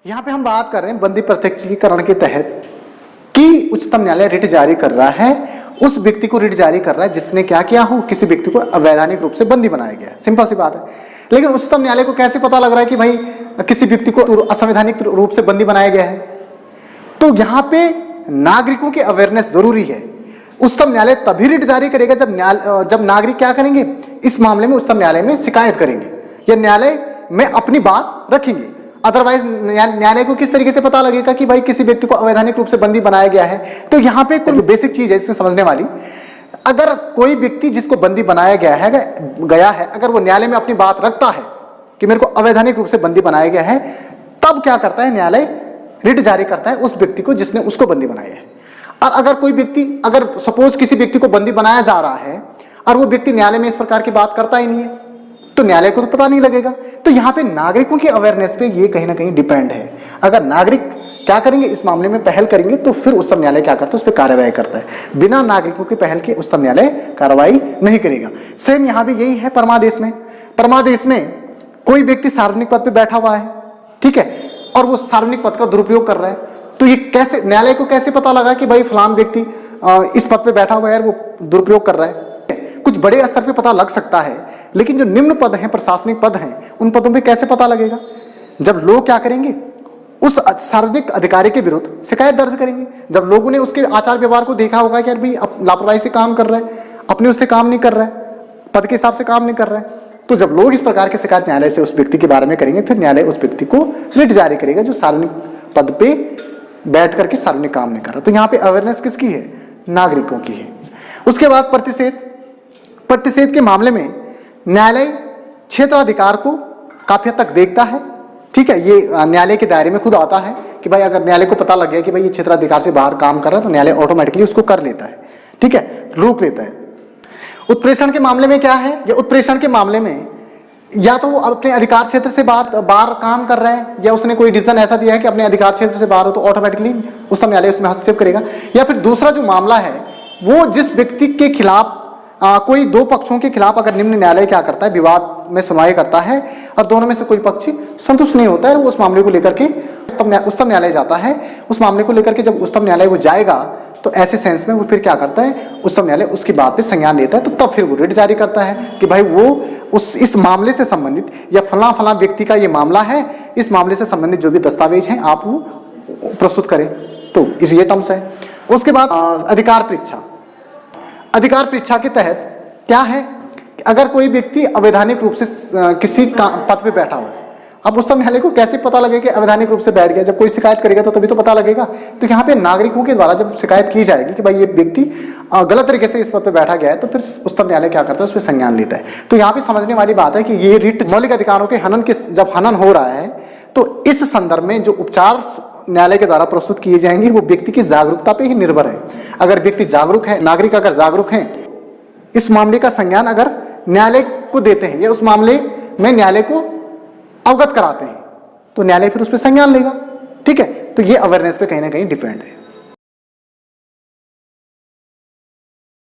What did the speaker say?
यहाँ पे हम बात कर रहे हैं बंदी प्रत्यक्षीकरण के तहत कि उच्चतम न्यायालय रिट जारी कर रहा है, उस व्यक्ति को रिट जारी कर रहा है जिसने क्या किया हो, किसी व्यक्ति को अवैधानिक रूप से बंदी बनाया गया। सिंपल सी बात है। लेकिन उच्चतम न्यायालय को कैसे पता लग रहा है कि भाई किसी व्यक्ति को असंवैधानिक रूप से बंदी बनाया गया है? तो यहाँ पे नागरिकों की अवेयरनेस जरूरी है। उच्चतम न्यायालय तभी रिट जारी करेगा जब नागरिक क्या करेंगे, इस मामले में उच्चतम न्यायालय में शिकायत करेंगे या न्यायालय में अपनी बात रखेंगे। अदरवाइज न्यायालय को किस तरीके से पता लगेगा कि भाई किसी व्यक्ति को अवैधानिक रूप से बंदी बनाया गया है? तो यहाँ पे कुछ बेसिक चीज है इसमें समझने वाली। अगर कोई व्यक्ति जिसको बंदी बनाया गया है अगर वो न्यायालय में अपनी बात रखता है कि मेरे को अवैधानिक रूप से बंदी बनाया गया है, तब क्या करता है न्यायालय रिट जारी करता है उस व्यक्ति को जिसने उसको बंदी बनाया है। और अगर कोई व्यक्ति, अगर सपोज किसी व्यक्ति को बंदी बनाया जा रहा है और वो व्यक्ति न्यायालय में इस प्रकार की बात करता ही नहीं है, तो न्यायालय को तो पता नहीं लगेगा। तो यहाँ पे नागरिकों की अवेयरनेस पे ये कहीं ना कहीं डिपेंड है। अगर नागरिक क्या करेंगे, इस मामले में पहल करेंगे, तो फिर उच्चतम न्यायालय क्या करता है, उस पर कार्रवाई करता है। बिना नागरिकों की पहल के उच्चतम न्यायालय कार्रवाई नहीं करेगा। सेम यहाँ भी यही है परमादेश में। परमादेश में कोई व्यक्ति सार्वजनिक पद पर बैठा हुआ है, ठीक है, और वो सार्वजनिक पद का दुरुपयोग कर रहा है, तो ये कैसे, न्यायालय को कैसे पता लगा कि भाई फलान व्यक्ति इस पद पे बैठा हुआ है, वो दुरुपयोग कर रहा है? कुछ बड़े स्तर पे पता लग सकता है, लेकिन जो निम्न पद हैं, प्रशासनिक पद हैं, उन पदों पे कैसे पता लगेगा? जब लोग क्या करेंगे, उस सार्वजनिक अधिकारी के विरुद्ध शिकायत दर्ज करेंगे। जब लोगों ने उसके आचार व्यवहार को देखा होगा कि यार भाई लापरवाही से काम कर रहा है, अपने उससे काम नहीं कर रहा है, पद के हिसाब से काम नहीं कर रहा है, तो जब लोग इस प्रकार की शिकायत न्यायालय से उस व्यक्ति के बारे में करेंगे, फिर न्यायालय उस व्यक्ति को रिट जारी करेगा जो सार्वजनिक पद पे बैठ करके सार्वजनिक काम नहीं कर रहा। तो यहाँ पे अवेयरनेस किसकी है? नागरिकों की है। उसके बाद प्रतिषेध के मामले में न्यायालय क्षेत्राधिकार को काफी हद तक देखता है, ठीक है। ये न्यायालय के दायरे में खुद आता है कि भाई अगर न्यायालय को पता लग गया कि भाई ये क्षेत्राधिकार से बाहर काम कर रहा है, तो न्यायालय ऑटोमेटिकली उसको कर लेता है, ठीक है, रोक लेता है। उत्प्रेषण के मामले में क्या है, या उत्प्रेषण के मामले में या तो वो अपने अधिकार क्षेत्र से बाहर काम कर रहा है, या उसने कोई डिसीजन ऐसा दिया है कि अपने अधिकार क्षेत्र से बाहर हो, तो ऑटोमेटिकली उच्चतम न्यायालय उसमें हस्तक्षेप करेगा। या फिर दूसरा जो मामला है, वो जिस व्यक्ति के खिलाफ कोई दो पक्षों के खिलाफ अगर निम्न न्यायालय क्या करता है, विवाद में सुनवाई करता है और दोनों में से कोई पक्ष संतुष्ट नहीं होता है, वो उस मामले को लेकर के उच्चतम न्यायालय जाता है। उस मामले को लेकर के जब उच्चतम न्यायालय वो जाएगा, तो ऐसे सेंस में वो फिर क्या करता है, उच्चतम न्यायालय उसकी बात पे संज्ञान लेता है। तो तब फिर वो रिट जारी करता है कि भाई वो इस मामले से संबंधित या फला व्यक्ति का ये मामला है, इस मामले से संबंधित जो भी दस्तावेज हैं आप वो प्रस्तुत करें। तो ये टर्म्स है। उसके बाद अधिकार परीक्षा के तहत क्या है, अगर कोई व्यक्ति अवैधानिक रूप से किसी पद पे बैठा हुआ है, अब उच्चतम न्यायालय को कैसे पता लगेगा कि अवैधानिक रूप से बैठ गया? जब कोई शिकायत करेगा तो तभी तो पता लगेगा। तो यहाँ पे नागरिकों के द्वारा जब शिकायत की जाएगी कि भाई ये व्यक्ति गलत तरीके से इस पद पे बैठा गया है, तो फिर उच्चतम न्यायालय क्या करता है, उस पर संज्ञान लेता है। तो यहाँ पे समझने वाली बात है कि ये रिट मौलिक अधिकारों के जब हनन हो रहा है, तो इस संदर्भ में जो उपचार न्यायालय के द्वारा प्रस्तुत किए जाएंगे वो व्यक्ति की जागरूकता पे ही निर्भर है। अगर व्यक्ति जागरूक है, नागरिक अगर जागरूक है, इस मामले का संज्ञान अगर न्यायालय को देते हैं या उस मामले में न्यायालय को अवगत कराते हैं, तो न्यायालय फिर उस पर संज्ञान लेगा, ठीक है। तो ये अवेयरनेस पे कहीं ना कहीं डिपेंड है।